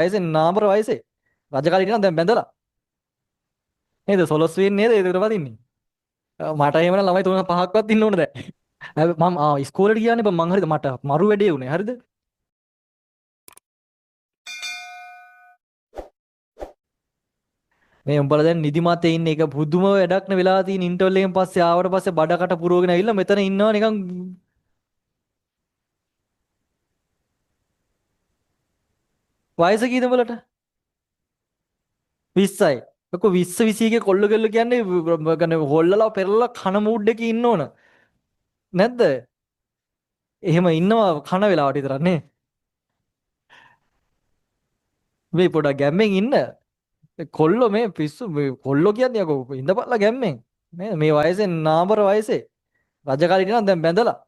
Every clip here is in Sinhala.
වයසේ නාඹර වයසේ රජ කාලේ ඉඳන් දැන් බැඳලා නේද? 12 වෙන්නේ නේද? ඒකට වදින්නේ. මට එහෙම නම් ළමයි 3 5ක්වත් ඉන්න ඕන දැන්. මම ඉස්කෝලේට ගියානේ මං හරිද මට මරු වැඩේ උනේ හරිද? මේ උඹලා දැන් නිදිමතේ ඉන්නේ ඒක පුදුම වැඩක් නේ වෙලා තියෙන ඉන්ටර්වල් එකෙන් පස්සේ ආවට පස්සේ බඩකට පුරවගෙන ඇවිල්ලා මෙතන ඉන්නවා නිකන් වයස කීයද උඹලට? 20යි. ඔක 20 21 කොල්ල කෙල්ල කියන්නේ හොල්ලලා පෙරලලා කන මූඩ් එකේ ඉන්න ඕන. නැද්ද? එහෙම ඉන්නවා කන වෙලාවට විතරක් නේ. මේ පොඩක් ගැම්මෙන් ඉන්න. කොල්ලෝ මේ පිස්සු මේ කොල්ලෝ කියන්නේ යකෝ ඉඳපල්ලා ගැම්මෙන්. නේද? මේ වයසේ නාඹර වයසේ රජ කාලේ ඉඳන් දැන් බැඳලා.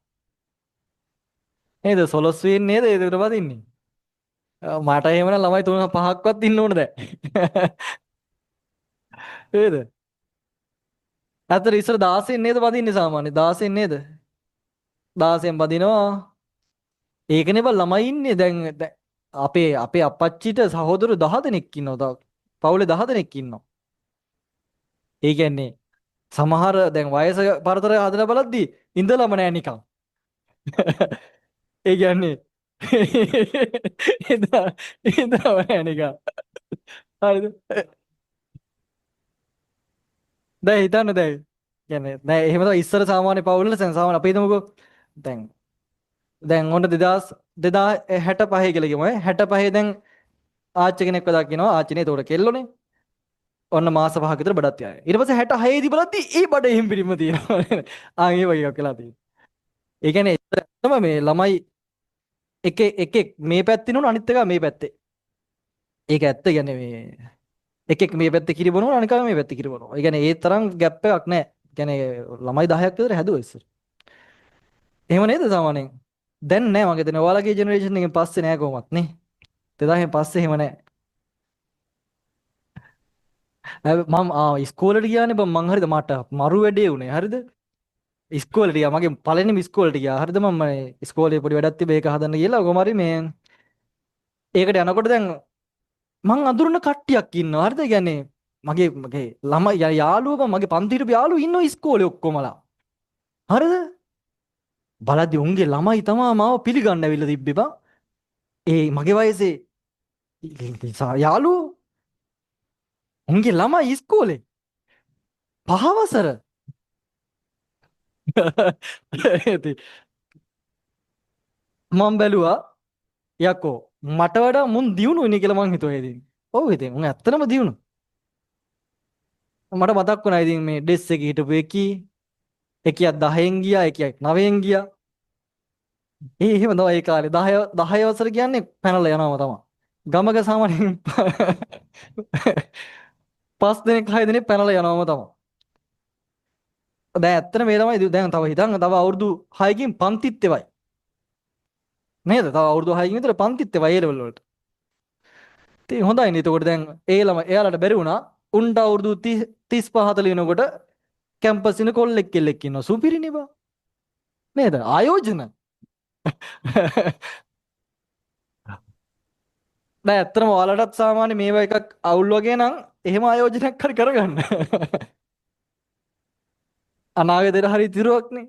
නේද? 12 වෙන්නේ නේද? ඒකට වදින්නේ. මට එහෙම නම් ළමයි 3 5ක්වත් ඉන්න ඕන දැන්. නේද? අතර ඉස්සර 16න් නේද වදින්නේ සාමාන්‍ය 16න් නේද? 16න් වදිනවා. ඒකනේ බං ළමයි ඉන්නේ දැන් අපේ අපේ අප්පච්චිට සහෝදරු 10 දෙනෙක් ඉන්නවා. පවුලේ 10 දෙනෙක් ඉන්නවා. ඒ කියන්නේ සමහර දැන් වයස පරතර හදලා බලද්දි ඉඳලම නෑ නිකන්. ඒ කියන්නේ ඉඳලම නෑ නිකන්. හරිද? දැන් හිතන්න දැන්. කියන්නේ නෑ එහෙම තමයි ඉස්සර සාමාන්‍ය පවුල් වල සාමාන්‍ය අපි හිතමුකෝ දැන් දැන් ඔන්න 2065 කියලා කියමු. 65 දැන් ආච්චි කෙනෙක්ව දකින්නවා. ආච්චිනේ ඒතකොට කෙල්ලෝනේ. ඔන්න මාස 5ක විතර බඩත් යාය. ඊට පස්සේ 66 දී බලද්දි ඒ බඩ එහෙම් පිටින්ම තියෙනවා. ඒ වගේ එකක් වෙලා තියෙනවා. ඒ කියන්නේ ඇත්තම මේ ළමයි එක මේ පැත්තේ නුන අනිත් එක මේ පැත්තේ. ඒක ඇත්ත කියන්නේ මේ එකෙක් මේ පැත්තේ කිරි බොනවා අනික මේ පැත්තේ කිරි බොනවා. ඒ කියන්නේ ඒ තරම් ગેප් එකක් නැහැ. කියන්නේ ළමයි 10ක් විතර හැදුවා ඉස්සර. එහෙම නේද සාමාන්‍යයෙන්? දැන් නෑ මගේ දැන් ඔයාලගේ ජෙනරේෂන් එකෙන් පස්සේ නෑ කොහොමත් නේ. 2000න් පස්සේ එහෙම නෑ. මම ඉස්කෝලේට ගියානේ මං හරිද මට මරු වැඩේ උනේ හරිද? ඉස්කෝලේට ගියා මගේ පළවෙනිම ඉස්කෝලේට ගියා හරිද මම ඉස්කෝලේ පොඩි වැඩක් තිබ්බ ඒක හදන්න ගිහලා කොහොම හරි මේ ඒකට යනකොට දැන් මං අඳුරන කට්ටියක් ඉන්නවා හරිද? කියන්නේ මගේ ළමයි යාළුවෝ මගේ පන්තියට යාළුවෝ ඉන්නවා ඉස්කෝලේ ඔක්කොමලා. හරිද? බලද්දි උන්ගේ ළමයි තමා මාව පිළිගන්න ඇවිල්ලා තිබ්බේ බං. ඒ මගේ වයසේ යාළුවෝ උන්ගේ ළමයි ඉස්කෝලේ 5 වසර. ඉතින් මම බැලුවා යකෝ මට වඩා මුන් දියුණුයිනේ කියලා මං හිතුවා ඉතින්. ඔව් ඉතින් උන් ඇත්තටම දියුණු. මට මතක් වුණා ඉතින් මේ ඩෙස් එකේ හිටපු එකියක් 10න් ගියා එකියක් 9න් ගියා. එහෙම තමයි ඒ කාලේ 10 වසර කියන්නේ පැනලා යනවා තමයි. ගමක සාමාන්‍යයෙන් 5 දෙනෙක් 6 දෙනෙක් පැනලා යනවාම තමයි. දැන් ඇත්තට මේ තමයි දැන් තව හිතන්න තව අවුරුදු 6කින් පන්තිත් එවයි. නේද? තව අවුරුදු 6කින් විතර පන්තිත් එවයි ඒ ලෙවල් වලට. ඉතින් හොඳයිනේ. එතකොට දැන් එයාලට බැරි වුණා. උන්ට අවුරුදු 30 35 40 වෙනකොට කැම්පස් ඉන්න කොල්ලෙක් කෙල්ලෙක් ඉන්නවා. සුපිරිනේ බා. නේද? ආයෝජන. දැන් ඇත්තටම ඔයාලටත් සාමාන්‍ය මේවා එකක් අවුල් වගේ නම් එහෙම ආයෝජනයක් හරි කරගන්න. අනාගතේට හරි තිරුවක්නේ.